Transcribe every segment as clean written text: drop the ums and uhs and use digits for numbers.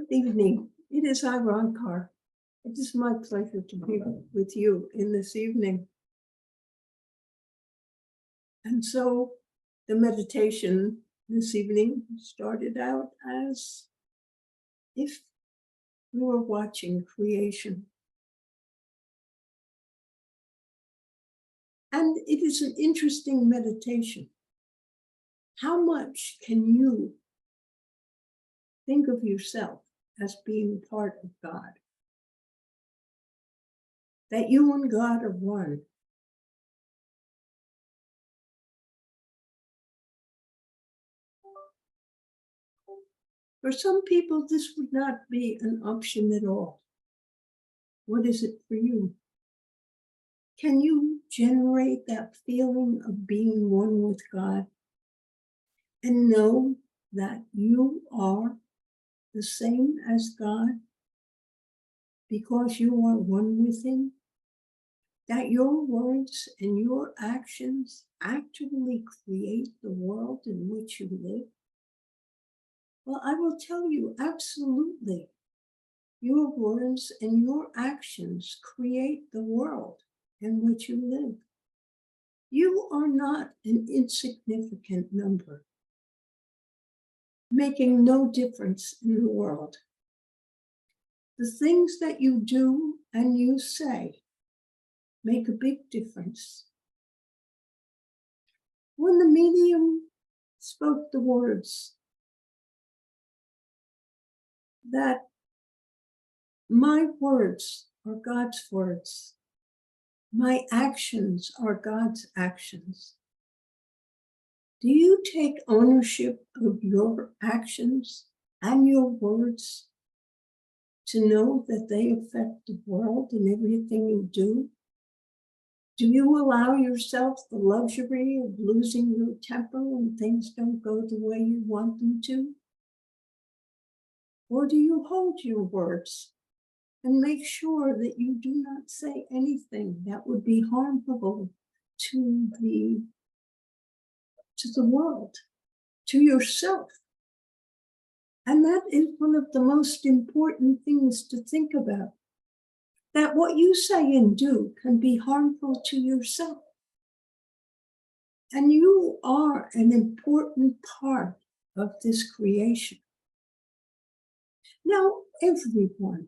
Good evening. It is I, Roncar. It is my pleasure to be with you in this evening. And so the meditation this evening started out as if we were watching creation. And it is an interesting meditation. How much can you think of yourself as being part of God? That you and God are one. For some people, this would not be an option at all. What is it for you? Can you generate that feeling of being one with God and know that you are the same as God because you are one with Him? That your words and your actions actually create the world in which you live? Well, I will tell you, absolutely. Your words and your actions create the world in which you live. You are not an insignificant number, making no difference in the world. The things that you do and you say make a big difference. When the medium spoke the words that my words are God's words, my actions are God's actions, do you take ownership of your actions and your words to know that they affect the world and everything you do? Do you allow yourself the luxury of losing your temper when things don't go the way you want them to? Or do you hold your words and make sure that you do not say anything that would be harmful to the world, to yourself? And that is one of the most important things to think about, that what you say and do can be harmful to yourself. And you are an important part of this creation. Now, everyone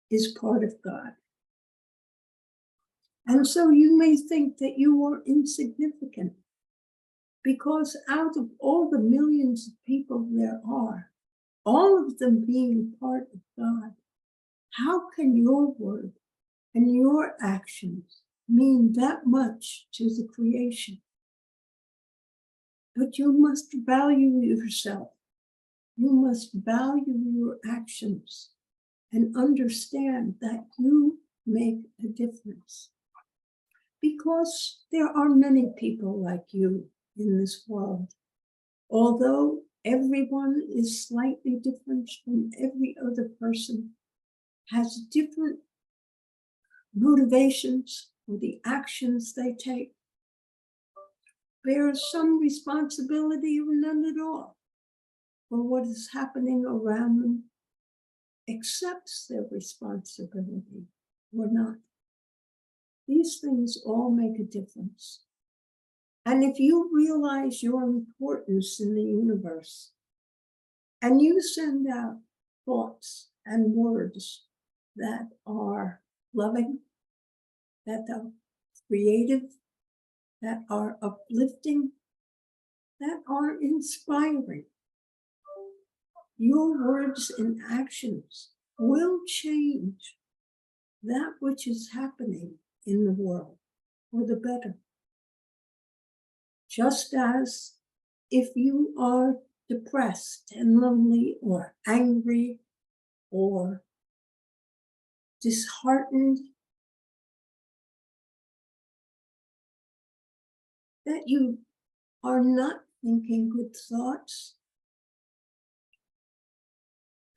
is part of God. And so you may think that you are insignificant because out of all the millions of people there are, all of them being part of God, how can your word and your actions mean that much to the creation? But you must value yourself. You must value your actions and understand that you make a difference. Because there are many people like you in this world. Although everyone is slightly different from every other person, has different motivations for the actions they take, bears some responsibility or none at all for what is happening around them, accepts their responsibility or not. These things all make a difference. And if you realize your importance in the universe, and you send out thoughts and words that are loving, that are creative, that are uplifting, that are inspiring, your words and actions will change that which is happening in the world for the better. Just as if you are depressed and lonely or angry or disheartened, that you are not thinking good thoughts,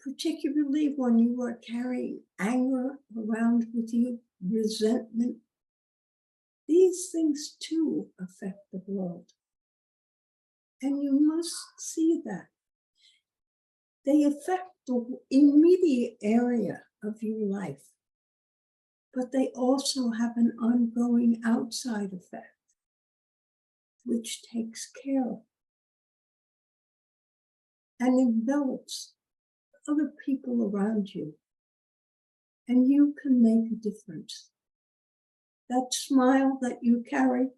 particularly when you are carrying anger around with you, resentment. These things too affect the world. And you must see that. They affect the immediate area of your life, but they also have an ongoing outside effect, which takes care and envelops other people around you. And you can make a difference. That smile that you carry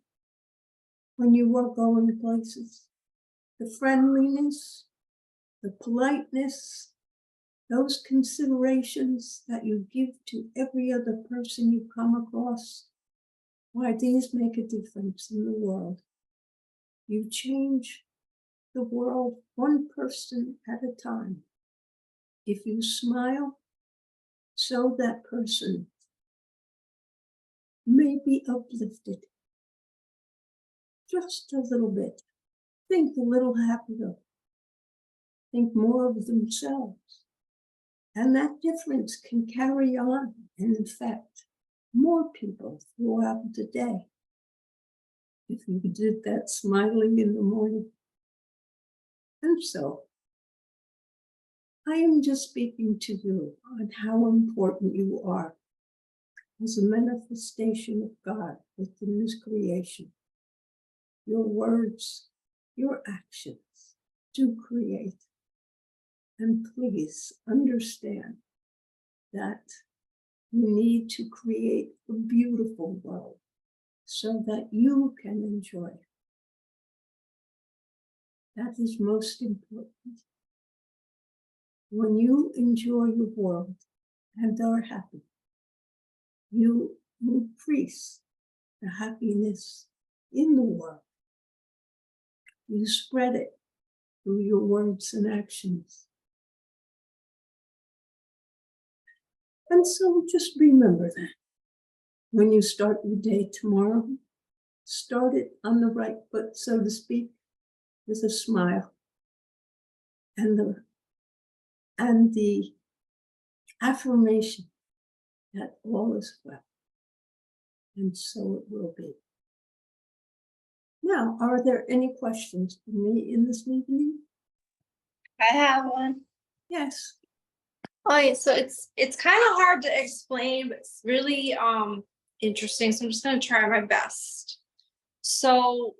when you are going places, the friendliness, the politeness, those considerations that you give to every other person you come across, why, these make a difference in the world. You change the world one person at a time. If you smile, so that person may be uplifted just a little bit. Think a little happier. Think more of themselves. And that difference can carry on and affect more people throughout the day. If you did that smiling in the morning. And so, I am just speaking to you on how important you are as a manifestation of God within this creation. Your words, your actions do create. And please understand that you need to create a beautiful world so that you can enjoy it. That is most important. When you enjoy your world and are happy, you increase the happiness in the world. You spread it through your words and actions. And so just remember that when you start your day tomorrow, start it on the right foot, so to speak, with a smile and the affirmation that all is well. And so it will be. Now, are there any questions for me in this evening? I have one. Yes. Okay, so it's kind of hard to explain, but it's really interesting. So I'm just gonna try my best. So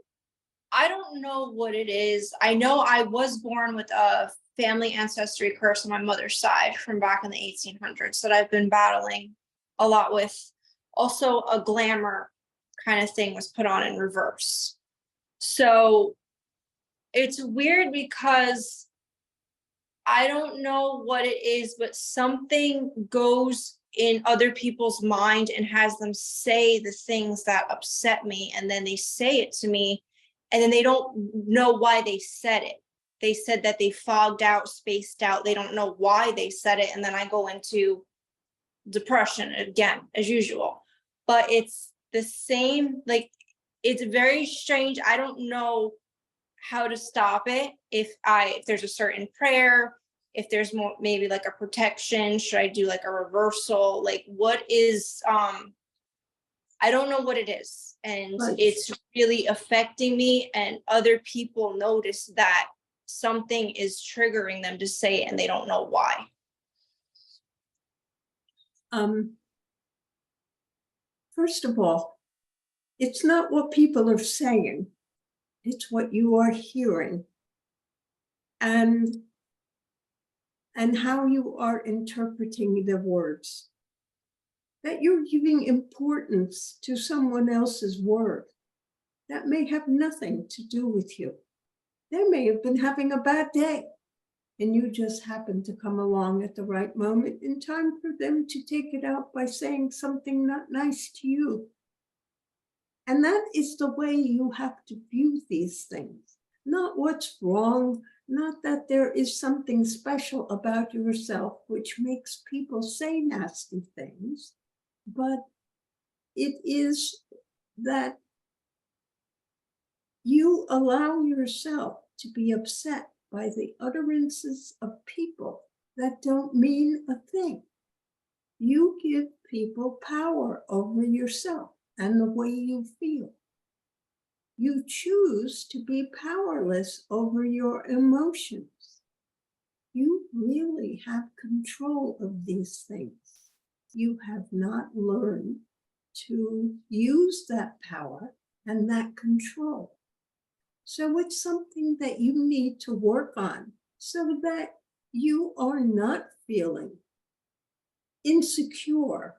I don't know what it is. I know I was born with a family ancestry curse on my mother's side from back in the 1800s that I've been battling a lot with. Also, a glamour kind of thing was put on in reverse. So it's weird because I don't know what it is, but something goes in other people's mind and has them say the things that upset me. And then they say it to me, and then they don't know why they said it. They said that they fogged out, spaced out. They don't know why they said it. And then I go into depression again, as usual. But it's the same, like, it's very strange. I don't know how to stop it. If there's a certain prayer, if there's more, maybe like a protection, should I do like a reversal? Like, what is, I don't know what it is. And Right. It's really affecting me, and other people notice that something is triggering them to say it and they don't know why. First of all, it's not what people are saying, it's what you are hearing and how you are interpreting the words. That you're giving importance to someone else's word that may have nothing to do with you. They may have been having a bad day, and you just happen to come along at the right moment in time for them to take it out by saying something not nice to you. And that is the way you have to view these things. Not what's wrong, not that there is something special about yourself which makes people say nasty things, but it is that you allow yourself to be upset by the utterances of people that don't mean a thing. You give people power over yourself and the way you feel. You choose to be powerless over your emotions. you really have control of these things. You have not learned to use that power and that control. So it's something that you need to work on so that you are not feeling insecure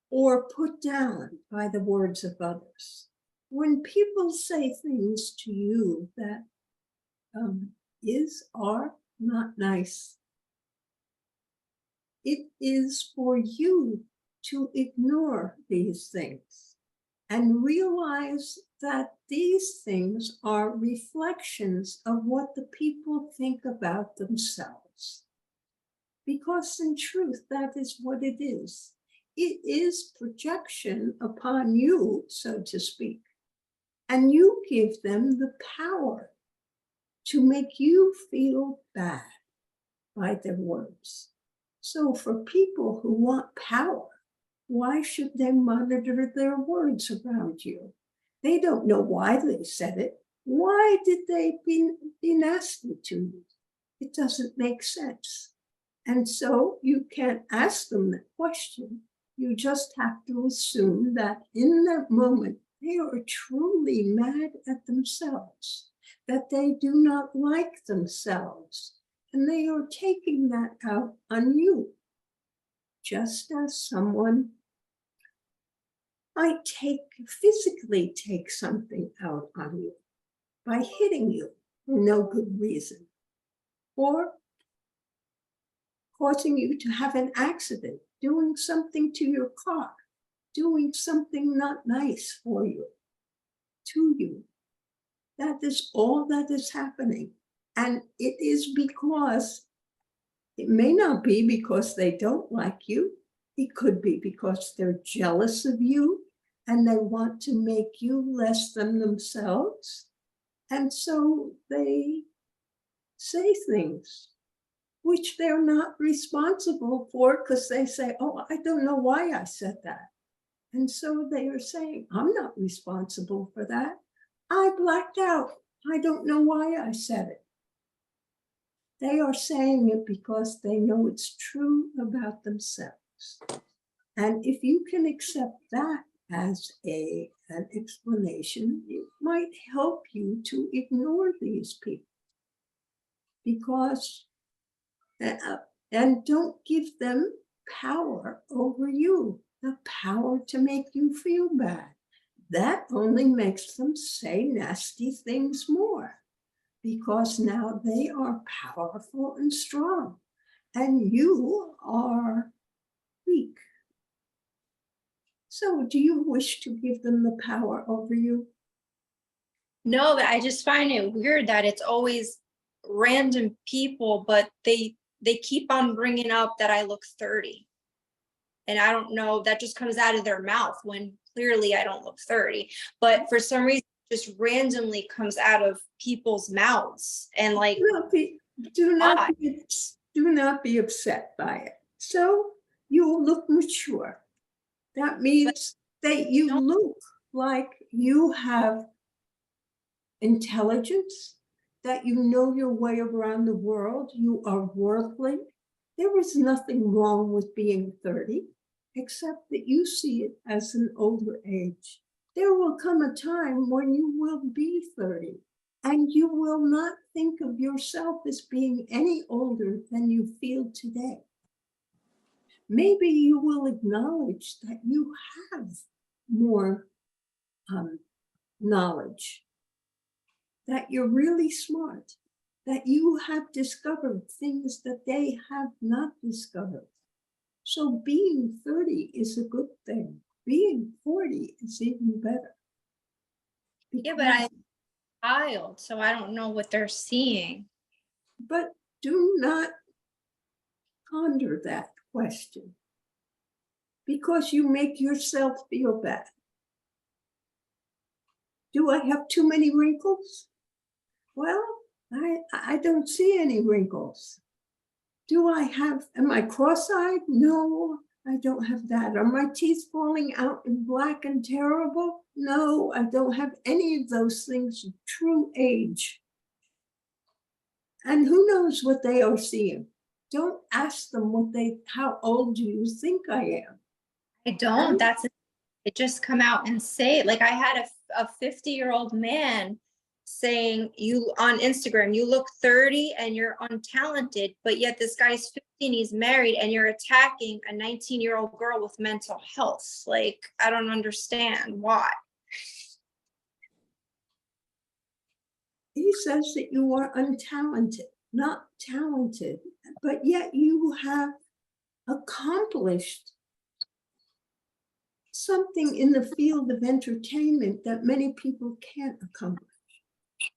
or put down by the words of others. When people say things to you that are not nice, it is for you to ignore these things and realize that these things are reflections of what the people think about themselves. Because in truth, that is what it is. It is projection upon you, so to speak. And you give them the power to make you feel bad by their words. So for people who want power, why should they monitor their words around you? They don't know why they said it. Why did they be nasty to you? It doesn't make sense. And so you can't ask them the question. You just have to assume that in that moment, they are truly mad at themselves, that they do not like themselves, and they are taking that out on you. Just as someone might physically take something out on you by hitting you for no good reason, or causing you to have an accident, doing something to your car, doing something not nice for you, to you. That is all that is happening. And it is because, it may not be because they don't like you. It could be because they're jealous of you and they want to make you less than themselves. And so they say things which they're not responsible for, because they say, oh, I don't know why I said that. And so they are saying, I'm not responsible for that. I blacked out. I don't know why I said it. They are saying it because they know it's true about themselves. And if you can accept that as an explanation, it might help you to ignore these people. Because and don't give them power over you, the power to make you feel bad. That only makes them say nasty things more, because now they are powerful and strong, and you are weak. So do you wish to give them the power over you? No, but I just find it weird that it's always random people, but they keep on bringing up that I look 30. And I don't know, that just comes out of their mouth when clearly I don't look 30. But for some reason, it just randomly comes out of people's mouths. And like, do not be upset by it. So you look mature. That means that you look like you have intelligence, that you know your way around the world, you are worldly. There is nothing wrong with being 30, except that you see it as an older age. There will come a time when you will be 30, and you will not think of yourself as being any older than you feel today. Maybe you will acknowledge that you have more knowledge, that you're really smart, that you have discovered things that they have not discovered. So being 30 is a good thing. Being 40 is even better. yeah, but I'm a child, so I don't know what they're seeing. But do not ponder that question, because you make yourself feel bad. Do I have too many wrinkles? Well, I don't see any wrinkles. Am I cross-eyed? No, I don't have that. Are my teeth falling out in black and terrible? No, I don't have any of those things of true age. And who knows what they are seeing? Don't ask them how old do you think I am? I don't. It just come out and say it. Like I had a 50-year-old man saying you on Instagram, you look 30 and you're untalented, but yet this guy's 50 and he's married and you're attacking a 19-year-old girl with mental health. Like, I don't understand why. He says that you are untalented, not talented, but yet you have accomplished something in the field of entertainment that many people can't accomplish.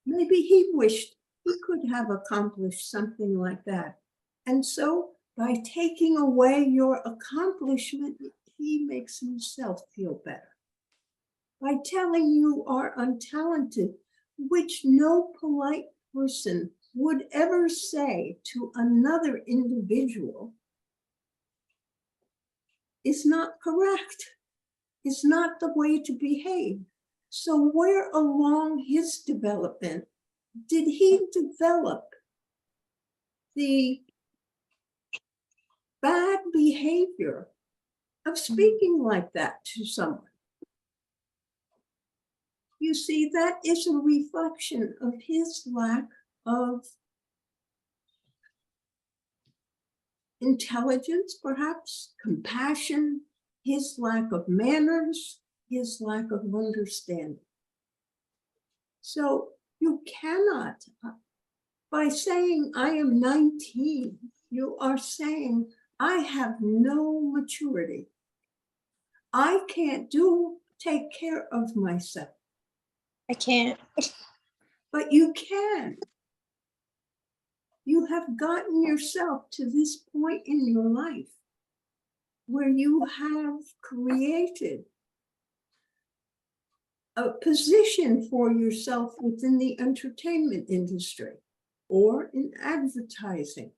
Maybe he wished he could have accomplished something like that. And so by taking away your accomplishment, he makes himself feel better. By telling you are untalented, which no polite person would ever say to another individual, is not correct. It's not the way to behave. So where along his development did he develop the bad behavior of speaking like that to someone? You see, that is a reflection of his lack of intelligence, perhaps, compassion, his lack of manners, his lack of understanding. So you cannot, by saying I am 19, you are saying I have no maturity. I can't take care of myself. I can't. But you can. You have gotten yourself to this point in your life where you have created a position for yourself within the entertainment industry or in advertising,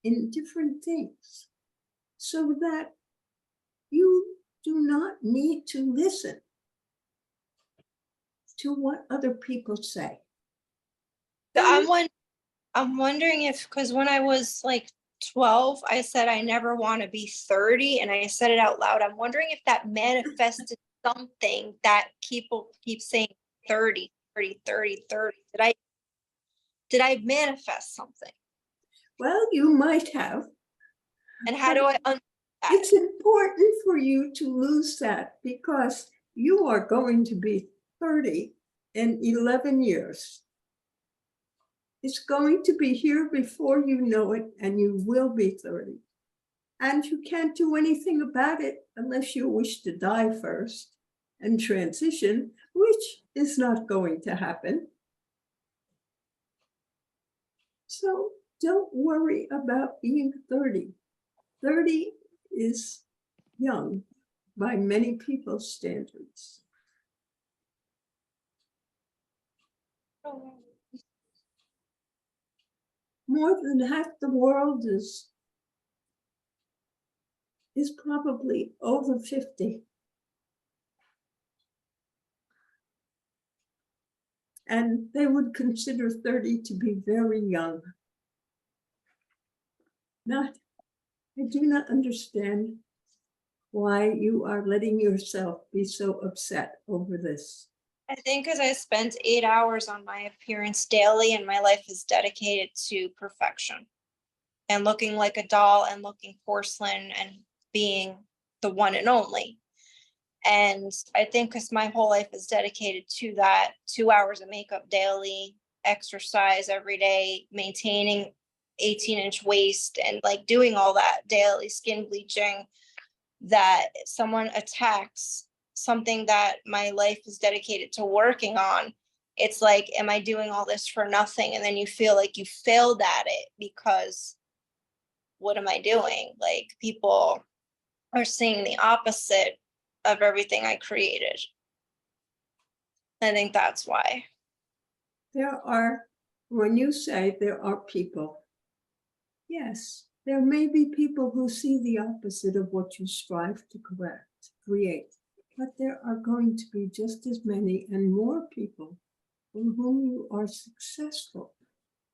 in different things, so that you do not need to listen to what other people say. I'm wondering if, because when I was like 12, I said I never want to be 30, and I said it out loud. I'm wondering if that manifested something that people keep saying 30, 30, 30, 30. Did I manifest something? Well, you might have. And how do I undo that? It's important for you to lose that because you are going to be 30 in 11 years. It's going to be here before you know it, and you will be 30. And you can't do anything about it unless you wish to die first and transition, which is not going to happen. So don't worry about being 30. 30 is young by many people's standards. More than half the world is probably over 50. And they would consider 30 to be very young. I do not understand why you are letting yourself be so upset over this. I think because I spent 8 hours on my appearance daily, and my life is dedicated to perfection and looking like a doll and looking porcelain and being the one and only. And I think because my whole life is dedicated to that, 2 hours of makeup daily, exercise every day, maintaining 18-inch waist, and like doing all that daily, skin bleaching, that someone attacks something that my life is dedicated to working on, it's like, am I doing all this for nothing? And then you feel like you failed at it because what am I doing? Like, people are seeing the opposite of everything I created. I think that's why. When you say there are people, yes, there may be people who see the opposite of what you strive to create, but there are going to be just as many and more people for whom you are successful.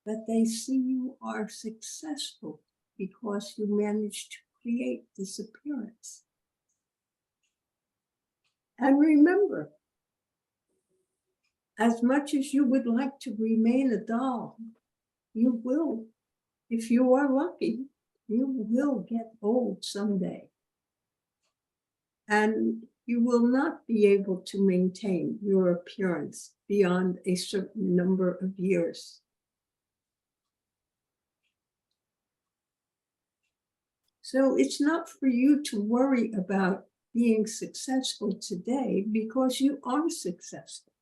that they see you are successful because you managed to create this appearance. And remember, as much as you would like to remain a doll, you will, if you are lucky, you will get old someday. And you will not be able to maintain your appearance beyond a certain number of years. So it's not for you to worry about being successful today, because you are successful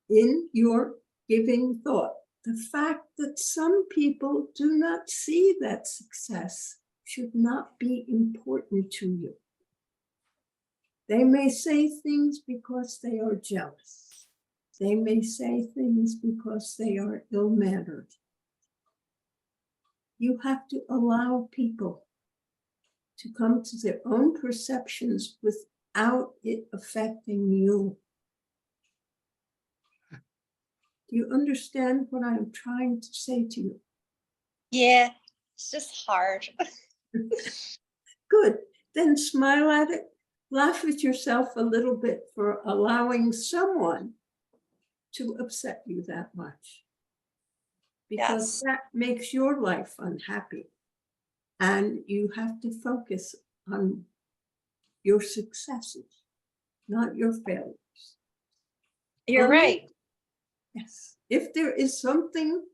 in your giving thought. The fact that some people do not see that success should not be important to you. They may say things because they are jealous. They may say things because they are ill-mannered. You have to allow people to come to their own perceptions without it affecting you. Do you understand what I'm trying to say to you? Yeah, it's just hard. Good. Then smile at it. Laugh at yourself a little bit for allowing someone to upset you that much. Because Yes. that makes your life unhappy. And you have to focus on your successes, not your failures. You're right. Yes. If there is something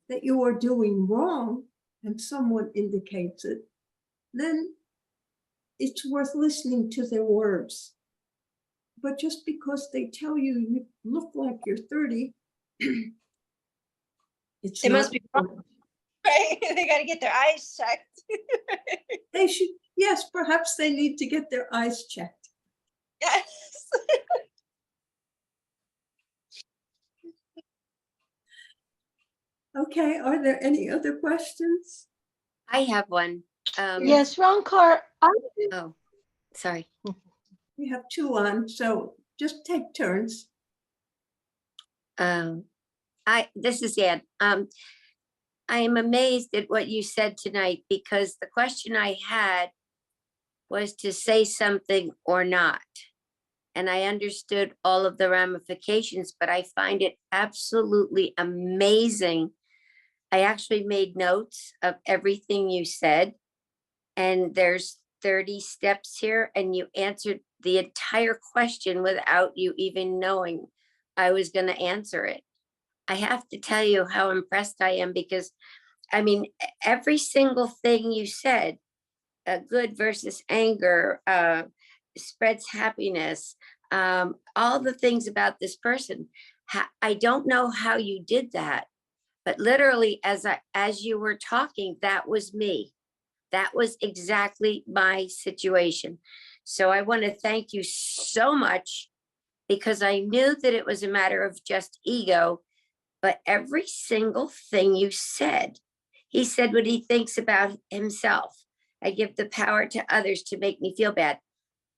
that you are doing wrong and someone indicates it, then it's worth listening to their words. But just because they tell you you look like you're 30, it's They not must be wrong. Right? They got to get their eyes checked. They should, yes, perhaps they need to get their eyes checked. Yes. Okay, are there any other questions? I have one. Yes, Roncar, Oh, sorry. We have two on, so just take turns. This is Ann. I am amazed at what you said tonight, because the question I had was to say something or not. And I understood all of the ramifications, but I find it absolutely amazing. I actually made notes of everything you said, and there's 30 steps here, and you answered the entire question without you even knowing I was going to answer it. I have to tell you how impressed I am, because I mean, every single thing you said, good versus anger, spreads happiness, all the things about this person. I don't know how you did that, but literally as you were talking, that was me. That was exactly my situation. So I want to thank you so much, because I knew that it was a matter of just ego, but every single thing you said, he said what he thinks about himself. I give the power to others to make me feel bad.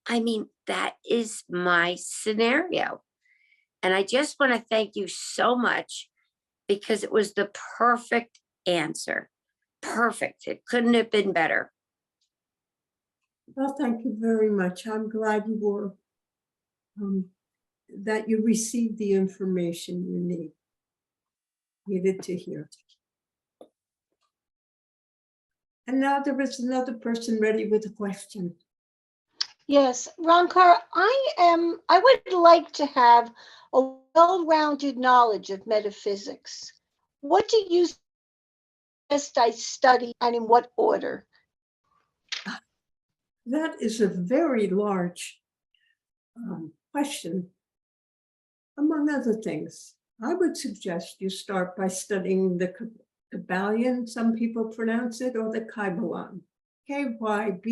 I mean, that is my scenario. And I just want to thank you so much, because it was the perfect answer. Perfect. It couldn't have been better. Well, thank you very much. I'm glad you were, that you received the information you needed to hear. And now there is another person ready with a question. yes, Roncar, I would like to have a well-rounded knowledge of metaphysics. What do you suggest I study, and in what order? That is a very large question. Among other things, I would suggest you start by studying the Kabbalion, some people pronounce it, or the Kybalion, Kybalion.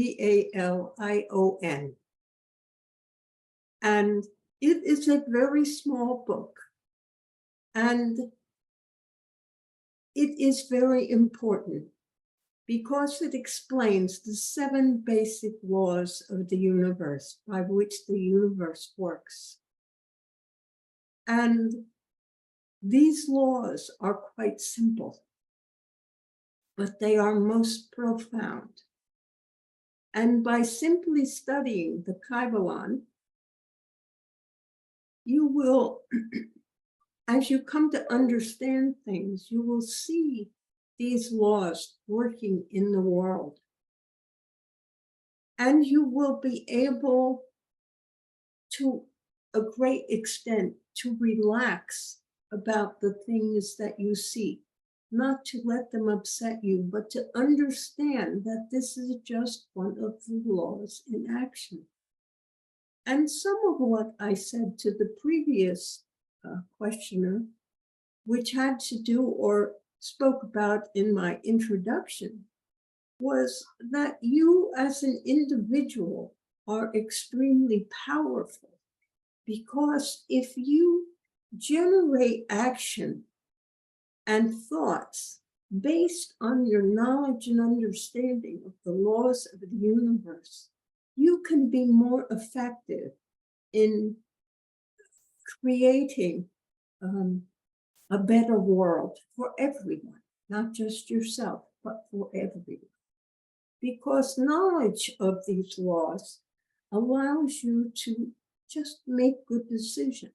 And it is a very small book. And it is very important, because it explains the 7 basic laws of the universe by which the universe works. And These laws are quite simple, but they are most profound. And by simply studying the Kybalion, you will, as you come to understand things, you will see these laws working in the world. And you will be able to a great extent to relax about the things that you see, not to let them upset you, but to understand that this is just one of the laws in action. And some of what I said to the previous questioner, which had to do or spoke about in my introduction, was that you as an individual are extremely powerful, because if you generate action and thoughts based on your knowledge and understanding of the laws of the universe, you can be more effective in creating a better world for everyone, not just yourself, but for everyone. Because knowledge of these laws allows you to just make good decisions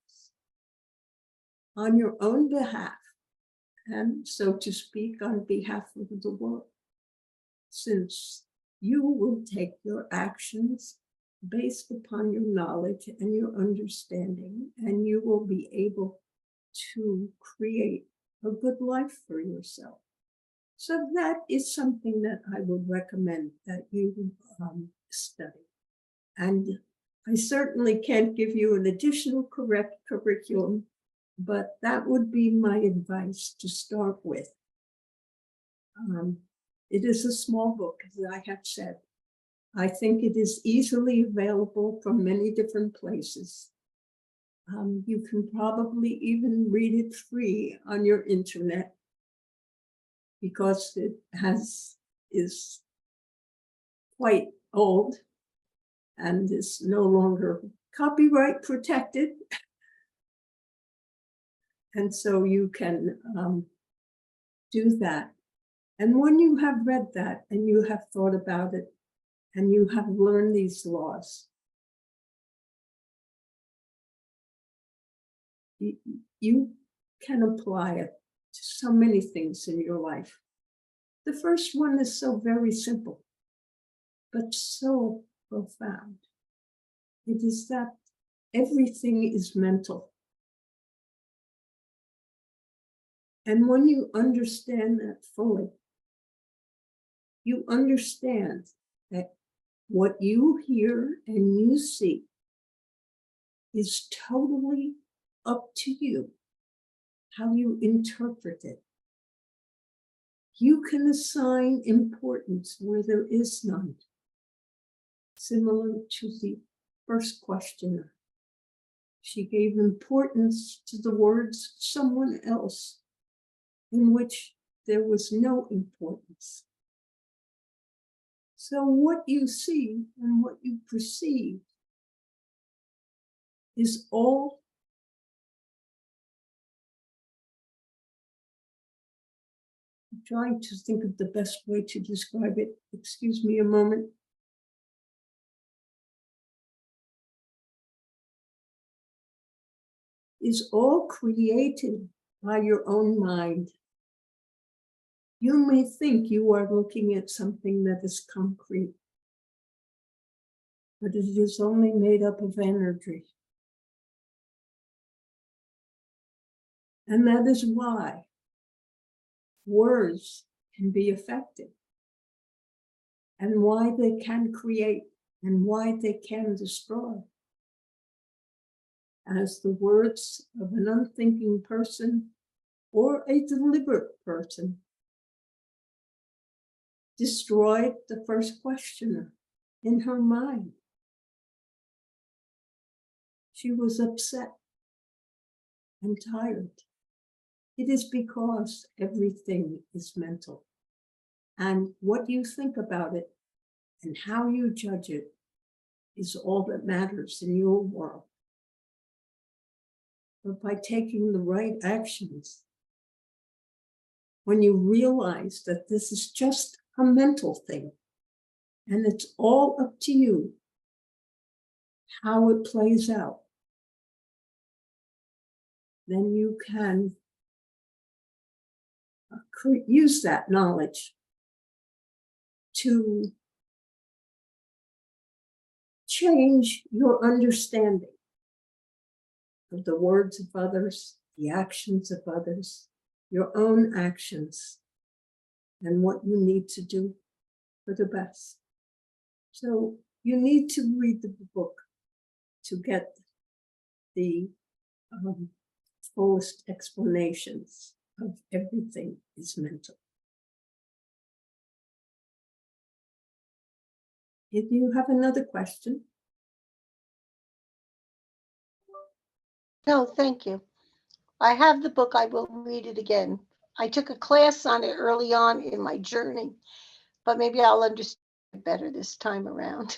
on your own behalf, and so to speak, on behalf of the world, since you will take your actions based upon your knowledge and your understanding, and you will be able to create a good life for yourself. So that is something that I would recommend that you study. And I certainly can't give you an additional correct curriculum, but that would be my advice to start with. It is a small book, as I have said. I think it is easily available from many different places. You can probably even read it free on your internet, because it is quite old and is no longer copyright protected. And so you can do that. And when you have read that and you have thought about it and you have learned these laws, you can apply it to so many things in your life. The first one is so very simple, but so profound. It is that everything is mental. And when you understand that fully, you understand that what you hear and you see is totally up to you, how you interpret it. You can assign importance where there is none, similar to the first questioner. She gave importance to the words of someone else in which there was no importance. So what you see and what you perceive is all I'm trying to think of the best way to describe it. Excuse me a moment. Is all created by your own mind. You may think you are looking at something that is concrete, but it is only made up of energy. And that is why words can be effective, and why they can create, and why they can destroy. As the words of an unthinking person or a deliberate person destroyed the first questioner in her mind. She was upset and tired. It is because everything is mental. And what you think about it and how you judge it is all that matters in your world. but by taking the right actions. When you realize that this is just a mental thing, and it's all up to you how it plays out, then you can use that knowledge to change your understanding of the words of others, the actions of others, your own actions, and what you need to do for the best. So you need to read the book to get the fullest explanations of everything is mental. If you have another question. No, thank you. I have the book. I will read it again. I took a class on it early on in my journey, but maybe I'll understand it better this time around.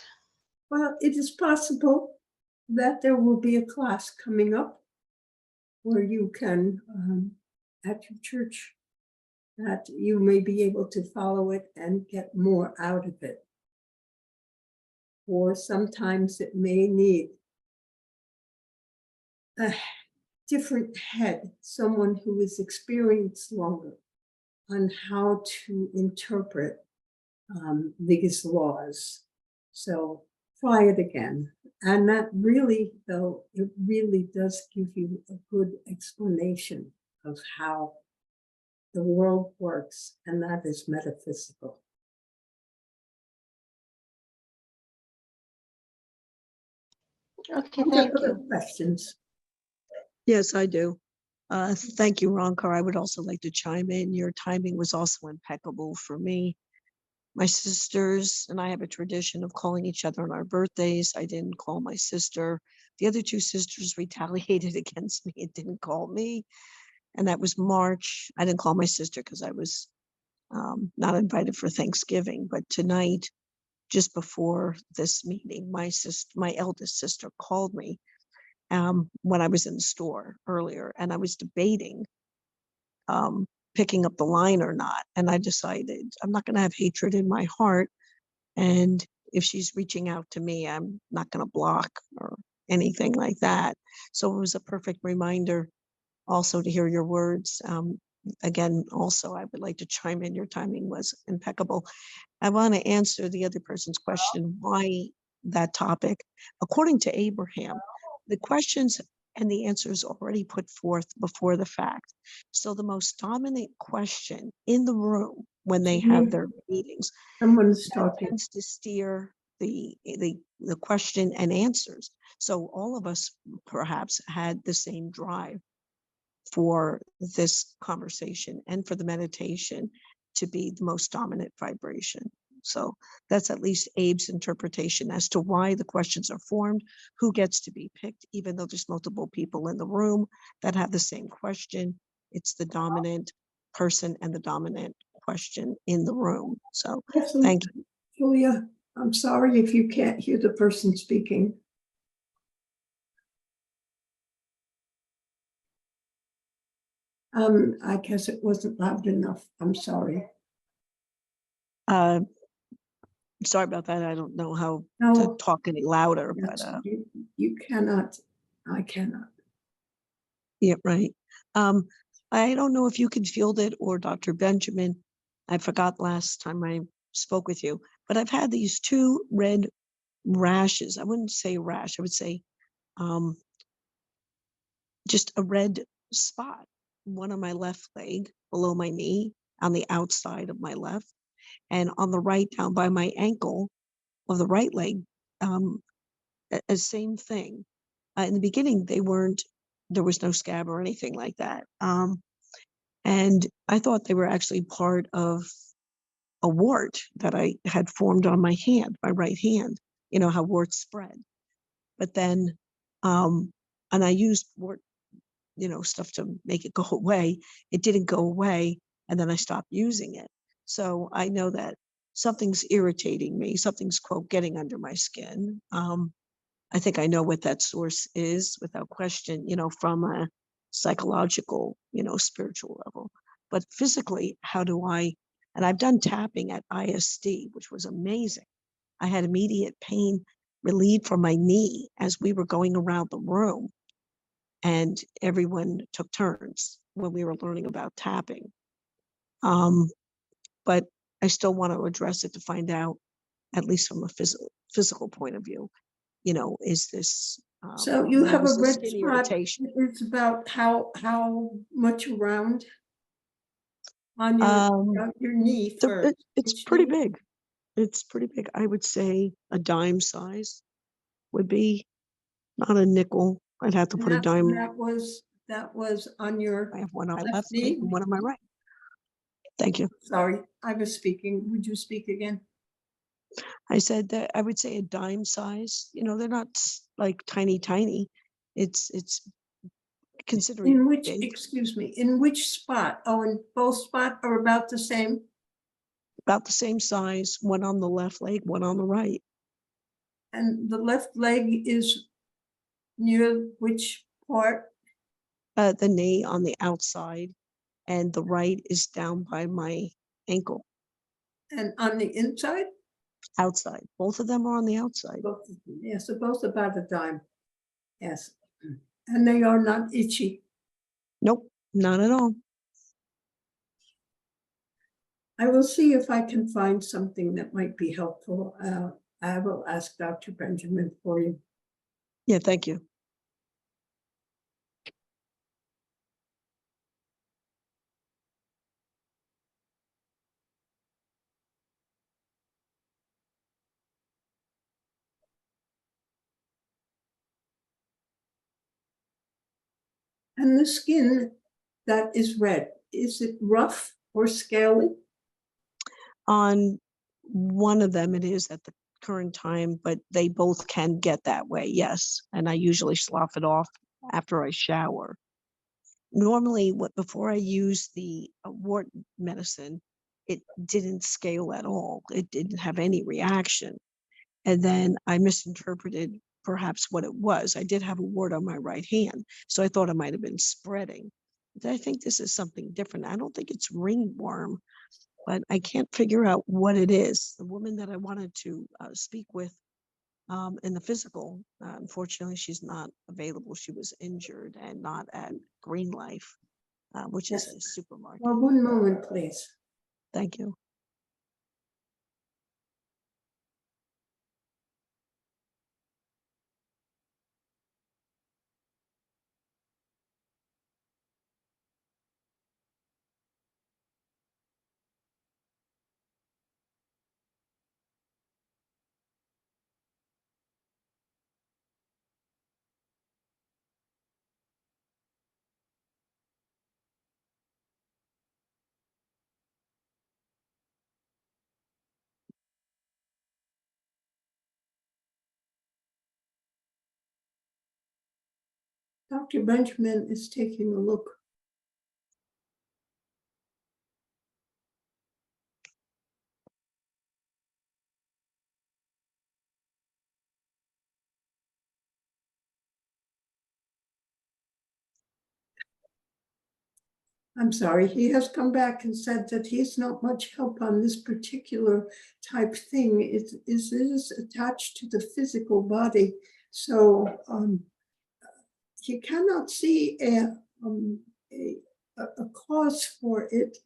Well, it is possible that there will be a class coming up where you can, at your church, that you may be able to follow it and get more out of it. Or sometimes it may need a different head, someone who is experienced longer on how to interpret these laws. So try it again. And that really, though, it really does give you a good explanation of how the world works, and that is metaphysical. Okay, Are there thank other you. questions? Yes, I do. Thank you, Roncar. I would also like to chime in. Your timing was also impeccable for me. My sisters and I have a tradition of calling each other on our birthdays. I didn't call my sister. The other two sisters retaliated against me and didn't call me. And that was March. I didn't call my sister because I was not invited for Thanksgiving. But tonight, just before this meeting, my eldest sister called me when I was in the store earlier, and I was debating picking up the line or not. And I decided I'm not going to have hatred in my heart. And if she's reaching out to me, I'm not going to block or anything like that. So it was a perfect reminder also to hear your words. Again, also, I would like to chime in. Your timing was impeccable. I want to answer the other person's question, why that topic. According to Abraham, the questions and the answers already put forth before the fact. So the most dominant question in the room when they have their meetings, Someone's that talking. tends to steer the question and answers. So all of us perhaps had the same drive for this conversation and for the meditation to be the most dominant vibration. So that's at least Abe's interpretation as to why the questions are formed, who gets to be picked, even though there's multiple people in the room that have the same question. It's the dominant person and the dominant question in the room. So thank you. Julia, I'm sorry if you can't hear the person speaking. I guess it wasn't loud enough. I'm sorry. Sorry about that. I don't know how No, to talk any louder, but you cannot. I cannot. yeah, right. I don't know if you can field it or Dr. Benjamin. I forgot last time I spoke with you, but I've had these two red rashes. I wouldn't say rash. I would say just a red spot, one on my left leg below my knee on the outside of my left, and on the right down by my ankle of the right leg. Same thing. In the beginning, there was no scab or anything like that. And I thought they were actually part of a wart that I had formed on my hand, my right hand, you know, how warts spread. But then, and I used wart, stuff to make it go away. It didn't go away. And then I stopped using it. So I know that something's irritating me. Something's, quote, getting under my skin. I think I know what that source is without question, from a psychological, spiritual level. But physically, how do I, and I've done tapping at ISD, which was amazing. I had immediate pain relieved from my knee as we were going around the room, and everyone took turns when we were learning about tapping. But I still want to address it to find out, at least from a physical point of view, is this So you have a was this red skin spot. irritation? It's about how much around on your knee first? It's Which pretty knee? big. It's pretty big. I would say a dime size would be, not a nickel. I'd have to And put a dime. that was on your I have one on my left left leg knee? and one on my right. Thank you. Sorry, I was speaking. Would you speak again? I said that I would say a dime size. They're not like tiny. It's considered In which, big, excuse me, in which spot? Oh, and both spots are about the same? about the same size, one on the left leg, one on the right. And the left leg is near which part? The knee on the outside, and the right is down by my ankle, And on the inside? outside. Both of them are on the outside. Both of them. Yes, they're both about a dime. Yes. And they are not itchy. Nope, not at all. I will see if I can find something that might be helpful. I will ask Dr. Benjamin for you. Yeah, thank you. And the skin that is red, is it rough or scaly? On one of them, it is at the current time, but they both can get that way, yes. And I usually slough it off after I shower. Normally, before I use the wart medicine, it didn't scale at all. It didn't have any reaction. And then I misinterpreted perhaps what it was. I did have a wart on my right hand, so I thought it might have been spreading. But I think this is something different. I don't think it's ringworm, but I can't figure out what it is. The woman that I wanted to speak with in the physical, unfortunately, she's not available. She was injured and not at Green Life, which is Yes. a supermarket. Well, one moment, please. Thank you. Dr. Benjamin is taking a look. I'm sorry, he has come back and said that he's not much help on this particular type thing. It is attached to the physical body. So he cannot see a cause for it.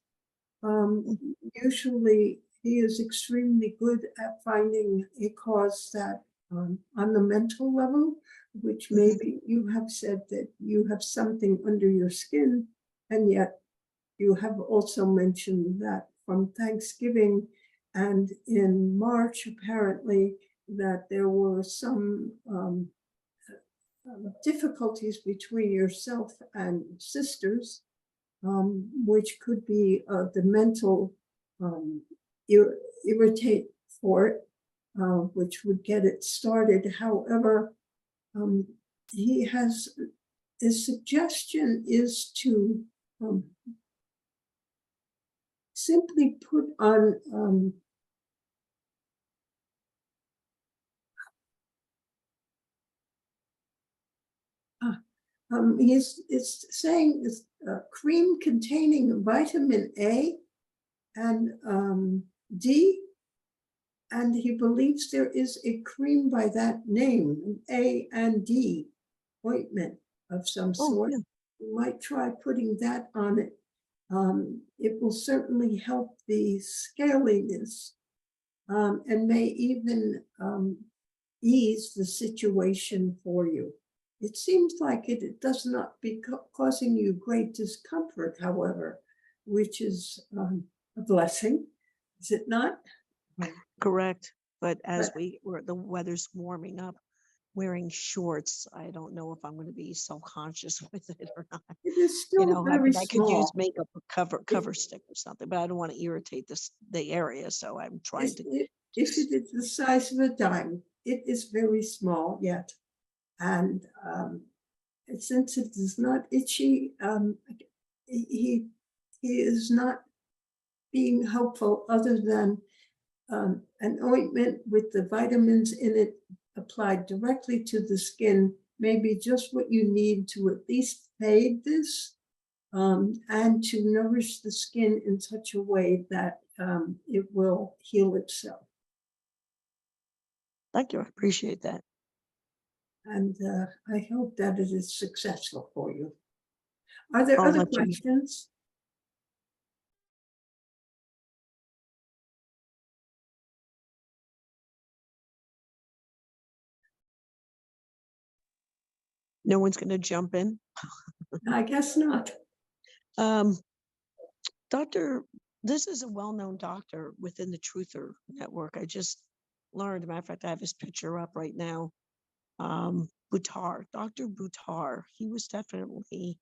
Usually he is extremely good at finding a cause that on the mental level, which maybe you have said that you have something under your skin, and yet you have also mentioned that from Thanksgiving and in March, apparently, that there were some difficulties between yourself and sisters, which could be the mental irritate for it, which would get it started. However, he has, his suggestion is to simply put on It's saying it's cream containing vitamin A and D, and he believes there is a cream by that name, A and D ointment of some Oh, sort. yeah. You might try putting that on it. It will certainly help the scaliness, and may even ease the situation for you. It seems like it does not be causing you great discomfort, however, which is a blessing, is it not? Correct. But as But the weather's warming up, wearing shorts, I don't know if I'm going to be self-conscious with it or not. it is You still know, I very mean, I could use small. makeup or cover stick or something, but I don't want to irritate the area. So I'm trying to If it is the size of a dime, it is very small yet. And since it is not itchy, he is not being helpful other than an ointment with the vitamins in it applied directly to the skin, maybe just what you need to at least fade this, and to nourish the skin in such a way that it will heal itself. Thank you. I appreciate that. And I hope that it is successful for you. Are there I'll other let you know. questions? No one's going to jump in. I guess not. Um, Doctor, this is a well-known doctor within the Truther Network. I just learned, as a matter of fact, I have his picture up right now. Buttar, Dr. Buttar, he was definitely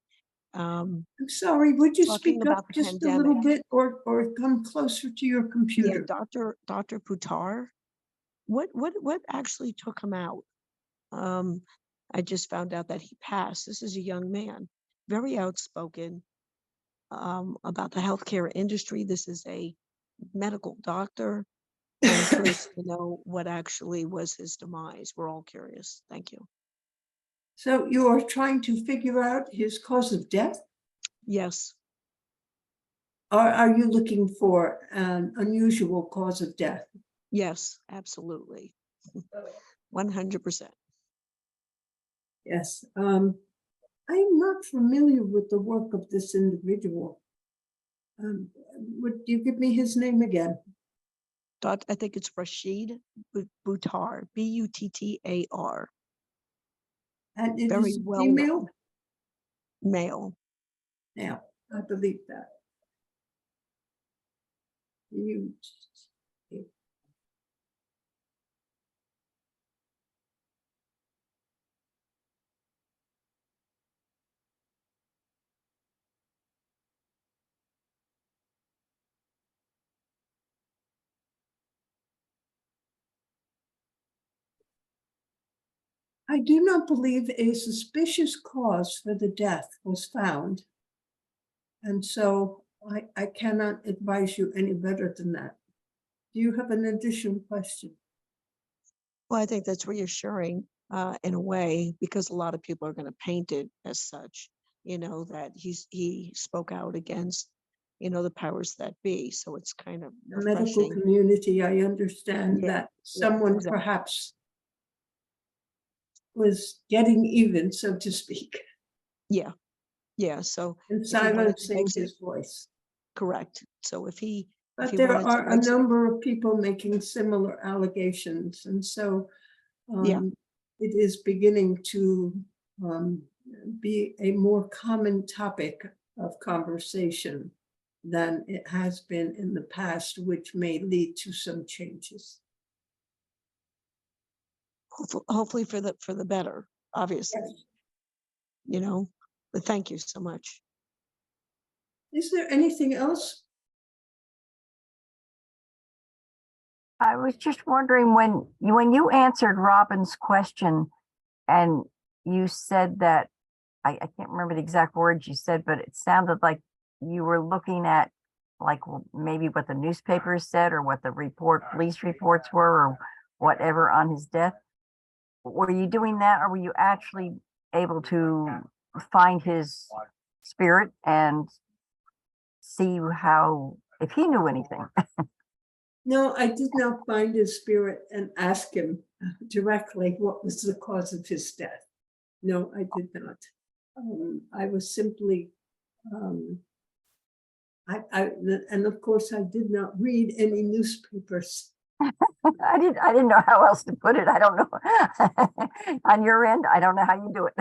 I'm sorry, would you talking speak up about the just a little pandemic. bit or come closer to your Yeah, computer? Dr. Buttar. What actually took him out? Um, I just found out that he passed. This is a young man, very outspoken about the healthcare industry. This is a medical doctor. I'm curious to know what actually was his demise. We're all curious. Thank you. So you are trying to figure out his cause of death? Yes, Or are you looking for an unusual cause of death? yes, absolutely. 100%. Yes. I am not familiar with the work of this individual. Would you give me his name again? I think it's Rashid Buttar, Buttar. And it Very is well female? known male. Now, I believe that. You. I do not believe a suspicious cause for the death was found. And so I cannot advise you any better than that. Do you have an additional question? Well, I think that's reassuring in a way, because a lot of people are going to paint it as such, you know, that he spoke out against, you know, the powers that be. So it's kind of The medical refreshing. community, I understand Yeah, that yeah, someone exactly. perhaps was getting even, so to speak, Yeah, yeah. So and if he wanted to silencing make it his voice. correct, so if he But there wanted to are a make number of people making similar allegations, and so yeah, it is beginning to be a more common topic of conversation than it has been in the past, which may lead to some changes. hopefully for the better, obviously, Yes. you know. But thank you so much. Is there anything else? I was just wondering when you answered Robin's question and you said that, I can't remember the exact words you said, but it sounded like you were looking at like maybe what the newspapers said or what the police reports were or whatever on his death. Were you doing that or were you actually able to find his spirit and see how, if he knew anything. No, I did not find his spirit and ask him directly what was the cause of his death. No, I did not. I was simply, and of course, I did not read any newspapers. I didn't know how else to put it. I don't know. On your end, I don't know how you do it.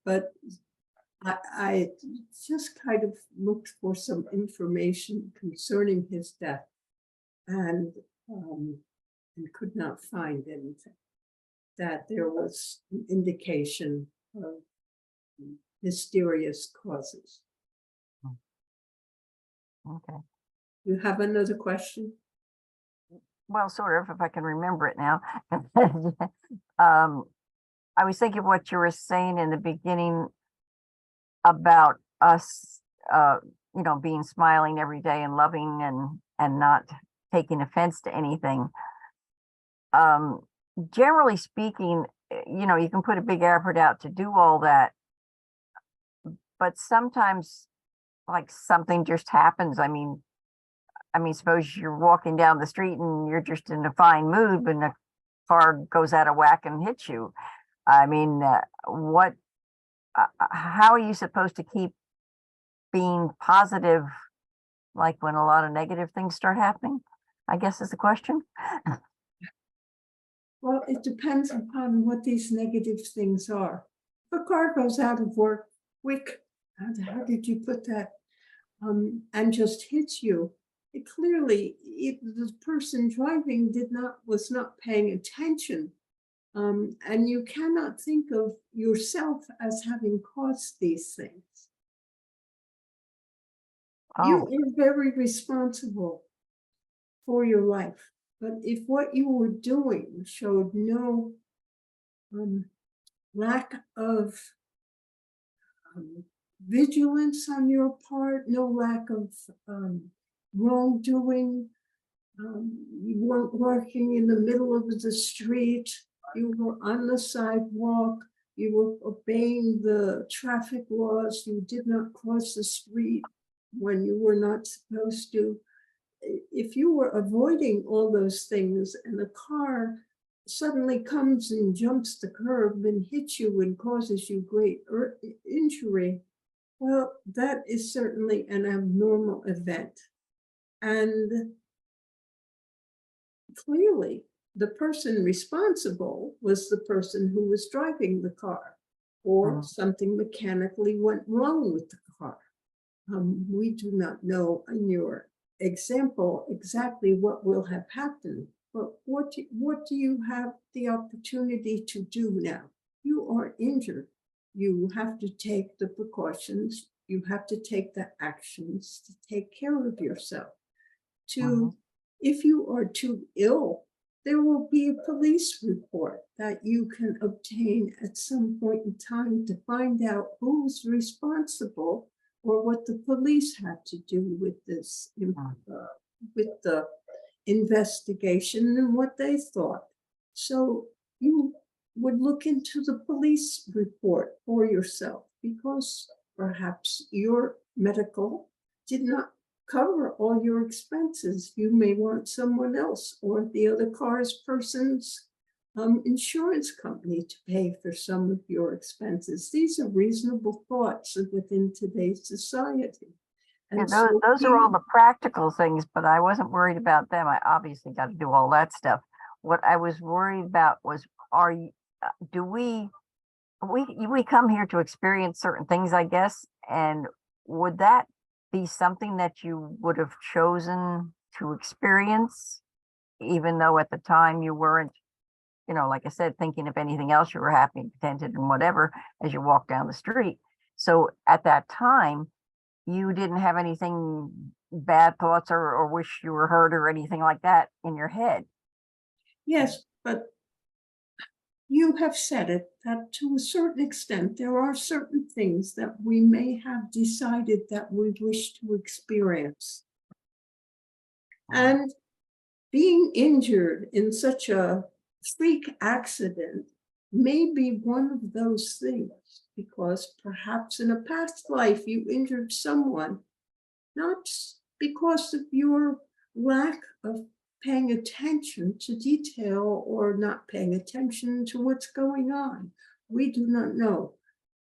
But I just kind of looked for some information concerning his death and could not find anything that there was an indication of mysterious causes. Okay. You have another question? Well, sort of, if I can remember it now. I was thinking what you were saying in the beginning about us, being smiling every day and loving and not taking offense to anything. Generally speaking, you can put a big effort out to do all that, but sometimes like something just happens. I mean, suppose you're walking down the street and you're just in a fine mood, but a car goes out of whack and hits you. I mean, how are you supposed to keep being positive, like when a lot of negative things start happening? I guess is the question. Well, it depends upon what these negative things are. If a car goes out of work quick, how did you put that? And just hits you. It clearly, the person driving was not paying attention. And you cannot think of yourself as having caused these things. You are very responsible for your life. But if what you were doing showed no lack of vigilance on your part, no lack of wrongdoing, you weren't working in the middle of the street, you were on the sidewalk, you were obeying the traffic laws, you did not cross the street when you were not supposed to. If you were avoiding all those things and a car suddenly comes and jumps the curb and hits you and causes you great injury, well, that is certainly an abnormal event. And clearly, the person responsible was the person who was driving the car, or something mechanically went wrong with the car. We do not know in your example exactly what will have happened, but what do you have the opportunity to do now? You are injured. You have to take the precautions. You have to take the actions to take care of yourself. If you are too ill, there will be a police report that you can obtain at some point in time to find out who's responsible or what the police had to do with this, with the investigation and what they thought. So you would look into the police report for yourself, because perhaps your medical did not cover all your expenses. You may want someone else or the other person's insurance company to pay for some of your expenses. These are reasonable thoughts within today's society. And those are all the practical things, but I wasn't worried about them. I obviously got to do all that stuff. What I was worried about was, do we come here to experience certain things, I guess, and would that be something that you would have chosen to experience, even though at the time you weren't, like I said, thinking of anything else, you were happy and contented and whatever as you walk down the street. So at that time, you didn't have anything, bad thoughts or wish you were hurt or anything like that in your head. Yes, but you have said it, that to a certain extent, there are certain things that we may have decided that we wish to experience. And being injured in such a freak accident may be one of those things, because perhaps in a past life you injured someone, not because of your lack of paying attention to detail or not paying attention to what's going on. We do not know.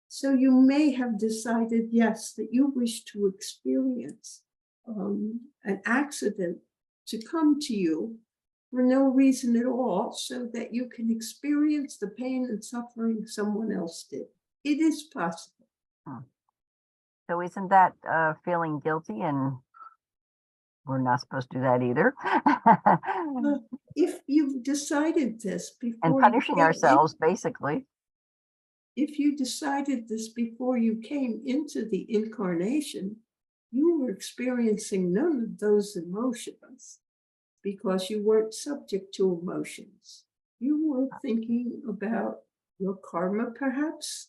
So you may have decided, yes, that you wish to experience an accident to come to you for no reason at all, so that you can experience the pain and suffering someone else did. It is possible. So isn't that feeling guilty, and we're not supposed to do that either? If you've decided this before And you punishing came in- ourselves, basically. if you decided this before you came into the incarnation, you were experiencing none of those emotions because you weren't subject to emotions. You were thinking about your karma, perhaps.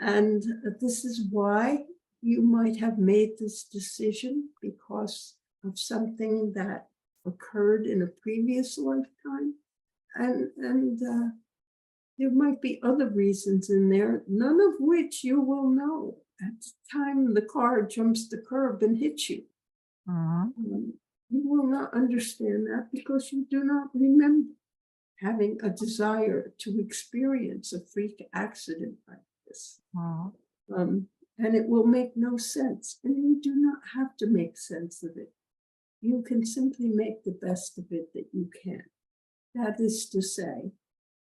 And this is why you might have made this decision, because of something that occurred in a previous lifetime. And there might be other reasons in there, none of which you will know at the time the car jumps the curb and hits you. Mhm. You will not understand that because you do not remember having a desire to experience a freak accident like this. Mhm. And it will make no sense. And you do not have to make sense of it. You can simply make the best of it that you can. That is to say,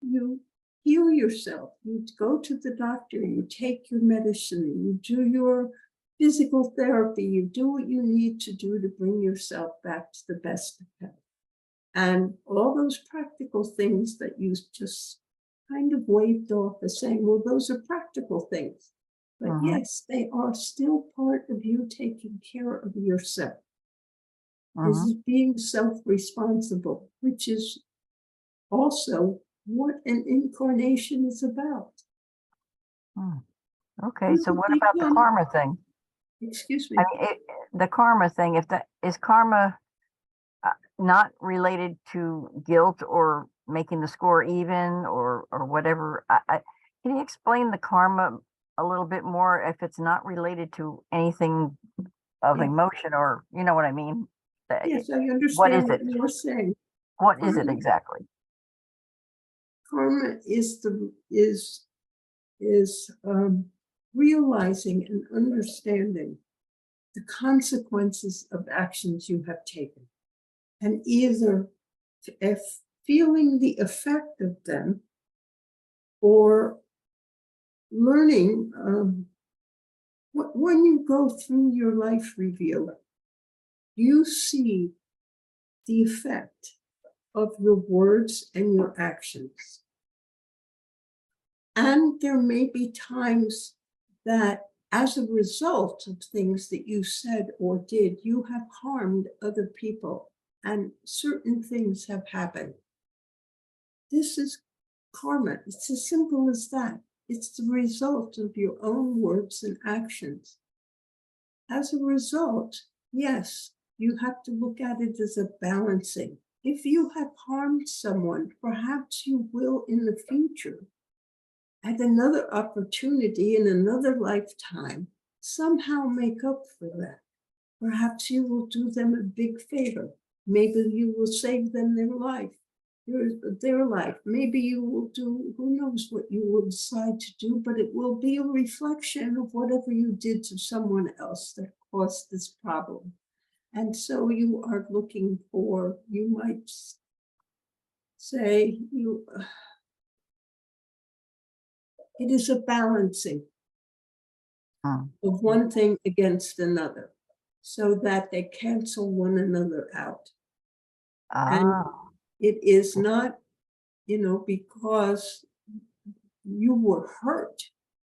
you heal yourself. You go to the doctor, you take your medicine, you do your physical therapy, you do what you need to do to bring yourself back to the best of health. And all those practical things that you just kind of waved off as saying, well, those are practical things. But Mhm. yes, they are still part of you taking care of yourself. This Mhm. is being self-responsible, which is also what an incarnation is about. Mm. Okay, You so have what about the become- karma thing? Excuse me. I mean, the karma thing, if that is karma not related to guilt or making the score even or whatever. Can you explain the karma a little bit more if it's not related to anything of Yeah. emotion, or you know what I mean? Yes, I understand what it? you're saying. What is it exactly? Karma is realizing and understanding the consequences of actions you have taken, and either if feeling the effect of them or learning. When you go through your life review, you see the effect of your words and your actions. And there may be times that as a result of things that you said or did, you have harmed other people and certain things have happened. This is karma. It's as simple as that. It's the result of your own words and actions. As a result, yes, you have to look at it as a balancing. If you have harmed someone, perhaps you will in the future, at another opportunity in another lifetime, somehow make up for that. Perhaps you will do them a big favor. Maybe you will save them their life. Maybe you will do, who knows what you will decide to do, but it will be a reflection of whatever you did to someone else that caused this problem. And so you are looking for, you might say, it is a balancing Hmm. of one thing against another so that they cancel one another out. And Ah, it is not, because you were hurt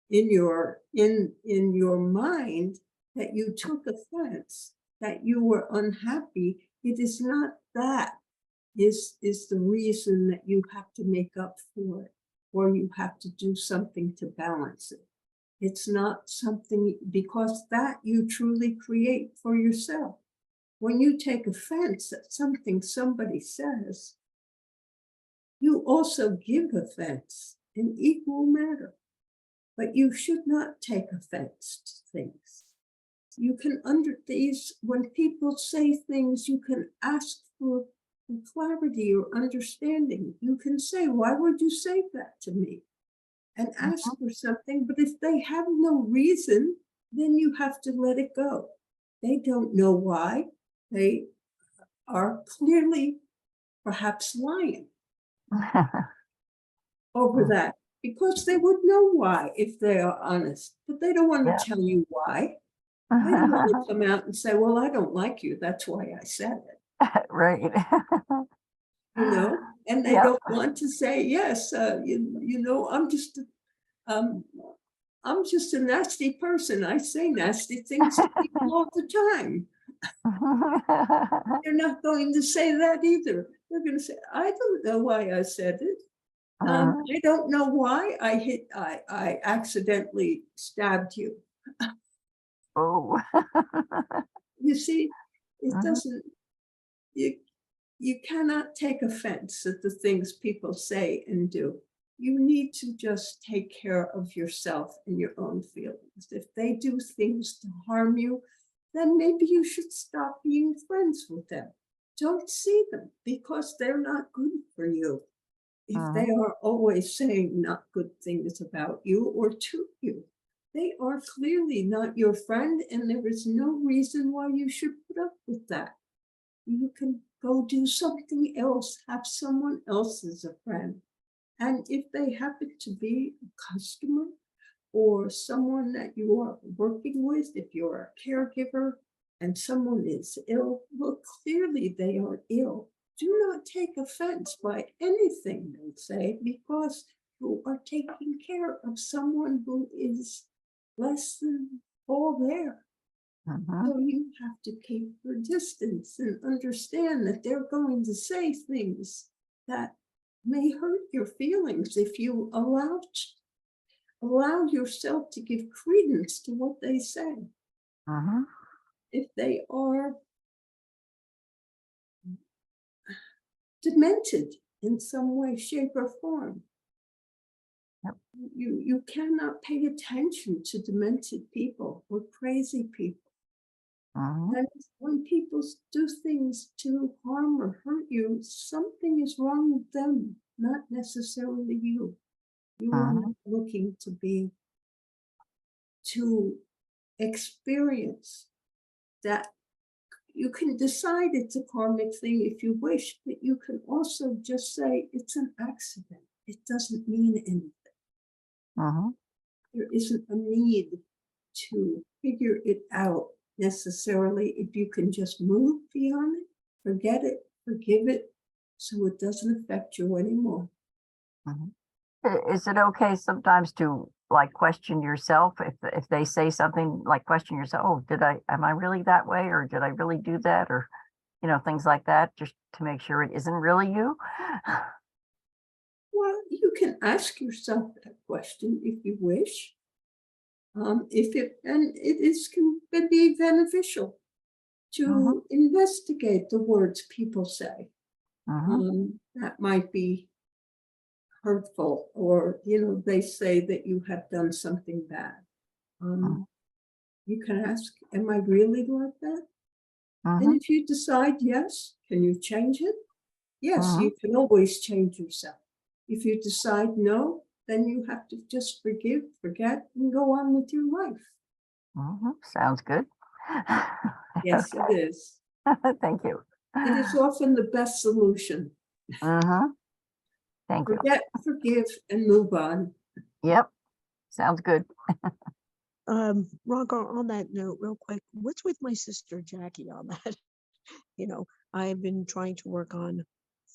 in your mind that you took offense, that you were unhappy. It is not that is the reason that you have to make up for it, or you have to do something to balance it. It's not something, because that you truly create for yourself. When you take offense at something somebody says, You also give offense in equal measure, but you should not take offense to things. You can when people say things, you can ask for clarity or understanding. You can say, why would you say that to me? And ask for something, but if they have no reason, then you have to let it go. They don't know why. They are clearly perhaps lying over that, because they would know why if they are honest, but they don't want to Yeah. tell you why. They don't want to come out and say, well, I don't like you, that's why I said it, Right. and they Yep. don't want to say, yes, um, I'm just a nasty person. I say nasty things to people all the time. They're not going to say that either. They're going to say, I don't know why I said it. I don't know why I accidentally stabbed you. Oh. You see, it Mhm. doesn't, you cannot take offense at the things people say and do. You need to just take care of yourself and your own feelings. If they do things to harm you, then maybe you should stop being friends with them. Don't see them because they're not good for you. If they are always saying not good things about you or to you, they are clearly not your friend, and there is no reason why you should put up with that. You can go do something else, have someone else as a friend. And if they happen to be a customer or someone that you are working with, if you're a caregiver and someone is ill, well, clearly they are ill. Do not take offense by anything they say, because you are taking care of someone who is less than all there. So you have to keep your distance and understand that they're going to say things that may hurt your feelings if you allow yourself to give credence to what they say. If they are demented in some way, shape, or form, Yep. you cannot pay attention to demented people or crazy people. And when people do things to harm or hurt you, something is wrong with them, not necessarily you. You are not looking to experience that. You can decide it's a karmic thing if you wish, but you can also just say it's an accident. It doesn't mean anything. There isn't a need to figure it out necessarily. If you can just move beyond it, forget it, forgive it, so it doesn't affect you anymore. Is it okay sometimes to like question yourself if they say something, like question yourself, oh, am I really that way, or did I really do that, or things like that, just to make sure it isn't really you? Well, you can ask yourself that question if you wish. Can be beneficial to investigate the words people say. That might be hurtful, or they say that you have done something bad. You can ask, am I really like that? And if you decide yes, can you change it? Yes, you can always change yourself. If you decide no, then you have to just forgive, forget, and go on with your life. Sounds good. Yes, it is. Thank you. It is often the best solution. Thank you. Forget, forgive, and move on. Yep. Sounds good. Roncar, on that note, real quick, what's with my sister Jackie on that? I've been trying to work on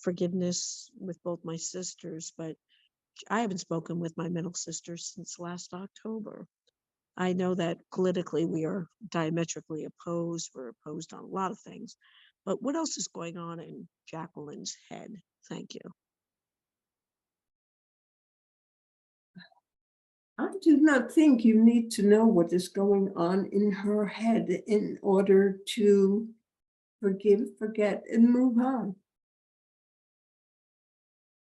forgiveness with both my sisters, but I haven't spoken with my middle sister since last October. I know that politically we are diametrically opposed. We're opposed on a lot of things. But what else is going on in Jacqueline's head? Thank you. I do not think you need to know what is going on in her head in order to forgive, forget, and move on.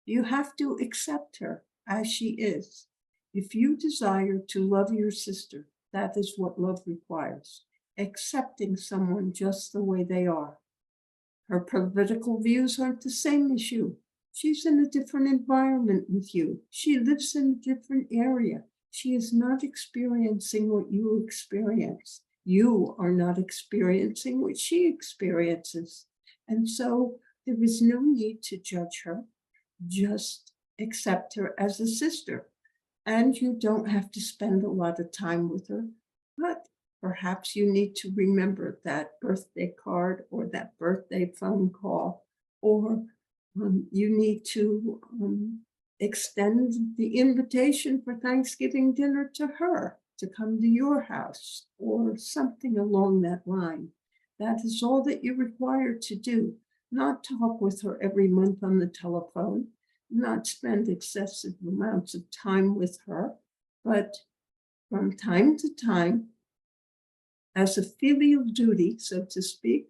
You have to accept her as she is. If you desire to love your sister, that is what love requires, accepting someone just the way they are. Her political views aren't the same as you. She's in a different environment with you. She lives in a different area. She is not experiencing what you experience. You are not experiencing what she experiences. And so there is no need to judge her. Just accept her as a sister. And you don't have to spend a lot of time with her, but perhaps you need to remember that birthday card or that birthday phone call, or you need to extend the invitation for Thanksgiving dinner to her to come to your house or something along that line. That is all that you're required to do. Not talk with her every month on the telephone, not spend excessive amounts of time with her, but from time to time, as a filial duty, so to speak,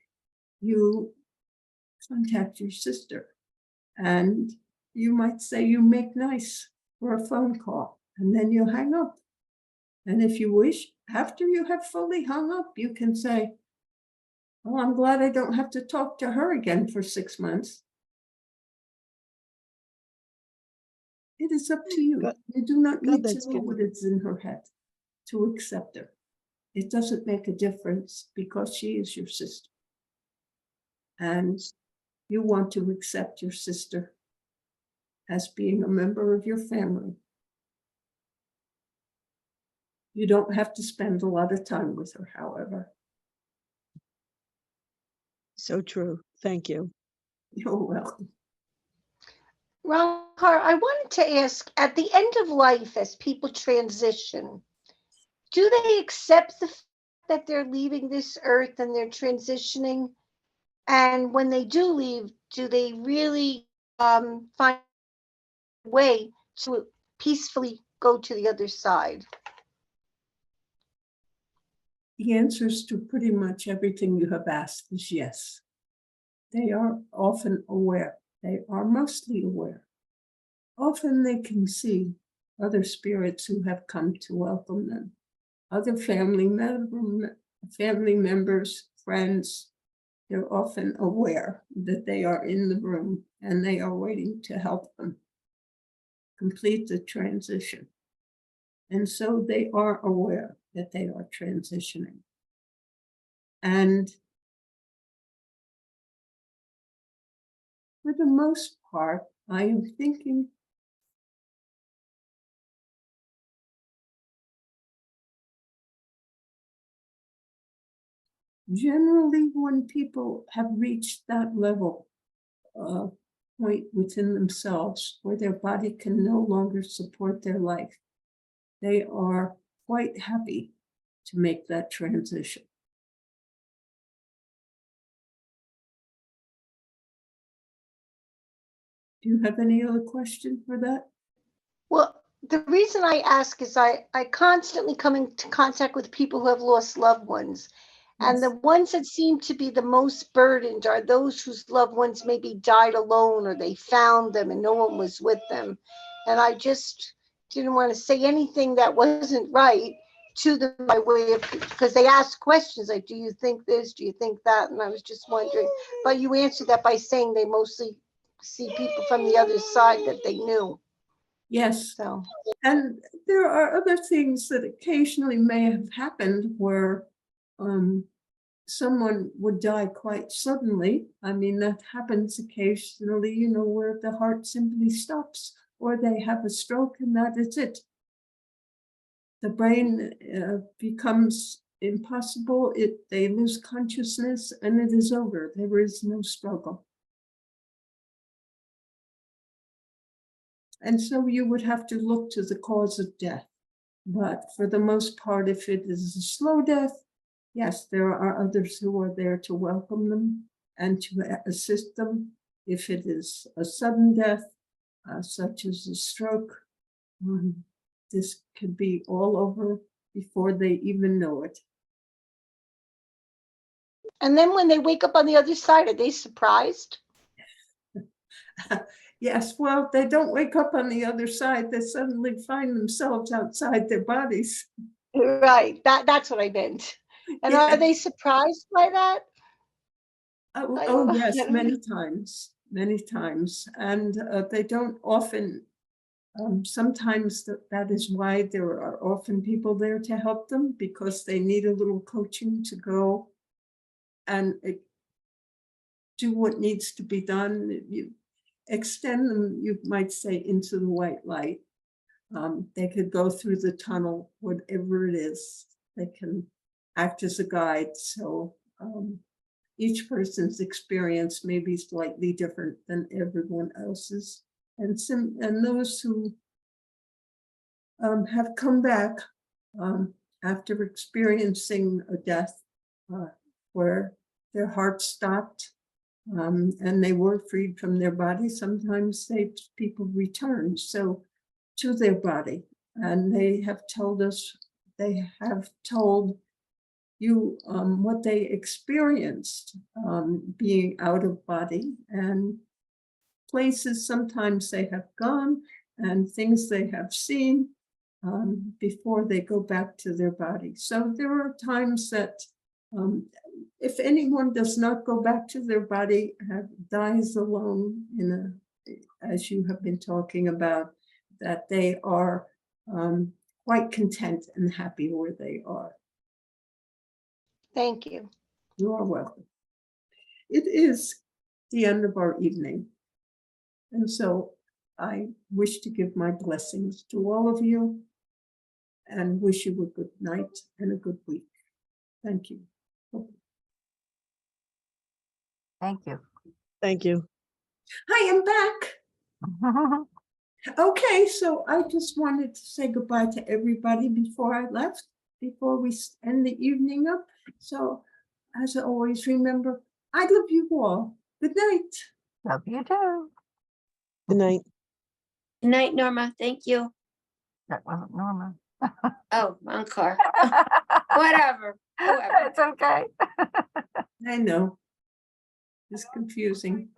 you contact your sister. And you might say you make nice for a phone call, and then you hang up. And if you wish, after you have fully hung up, you can say, "Oh, I'm glad I don't have to talk to her again for 6 months." It is up to you. God- You do not God, need to that's know good. what is in her head to accept her. It doesn't make a difference because she is your sister. And you want to accept your sister as being a member of your family. You don't have to spend a lot of time with her, however. So true. Thank you. You're welcome. Roncar, I wanted to ask, at the end of life, as people transition, do they accept the fact that they're leaving this earth and they're transitioning? And when they do leave, do they really find a way to peacefully go to the other side? The answers to pretty much everything you have asked is yes. They are often aware. They are mostly aware. Often they can see other spirits who have come to welcome them, other family members, friends. They're often aware that they are in the room and they are waiting to help them complete the transition. And so they are aware that they are transitioning. And for the most part, I am thinking generally when people have reached that level, point within themselves where their body can no longer support their life, they are quite happy to make that transition. Do you have any other question for that? Well, the reason I ask is I constantly come into contact with people who have lost loved ones. And Yes. the ones that seem to be the most burdened are those whose loved ones maybe died alone or they found them and no one was with them. And I just didn't want to say anything that wasn't right to them by way of, because they asked questions like, do you think this? Do you think that? And I was just wondering, but you answered that by saying they mostly see people from the other side that they knew. Yes. So, And there are other things that occasionally may have happened where someone would die quite suddenly. I mean, that happens occasionally, where the heart simply stops or they have a stroke and that is it. The brain becomes impossible. They lose consciousness and it is over. There is no struggle. And so you would have to look to the cause of death. But for the most part, if it is a slow death, yes, there are others who are there to welcome them and to assist them. If it is a sudden death, such as a stroke, this could be all over before they even know it. and then when they wake up on the other side, are they surprised? Yes, well, they don't wake up on the other side. They suddenly find themselves outside their bodies. Right, that's what I meant. And are they surprised by that? Oh, I oh don't- I yes, don't many know. times, many times. And they don't often, sometimes that is why there are often people there to help them, because they need a little coaching to go and do what needs to be done. You extend them, you might say, into the white light. They could go through the tunnel, whatever it is. They can act as a guide. So each person's experience may be slightly different than everyone else's. And those who have come back after experiencing a death where their heart stopped and they were freed from their body, sometimes people return to their body, and they have told us, they have told you what they experienced being out of body, and places sometimes they have gone and things they have seen before they go back to their body. So there are times that if anyone does not go back to their body, dies alone as you have been talking about, that they are quite content and happy where they are. Thank you. You are welcome. It is the end of our evening. And so I wish to give my blessings to all of you and wish you a good night and a good week. Thank you. Thank you. Thank you. I am back. Okay, so I just wanted to say goodbye to everybody before I left, before we end the evening up. So as always, remember, I love you all. Good night. Love you too. Good night. Good night, Norma. Thank you. That wasn't Norma. Oh, Roncar. Whatever. Whoever. It's okay. I know. It's confusing.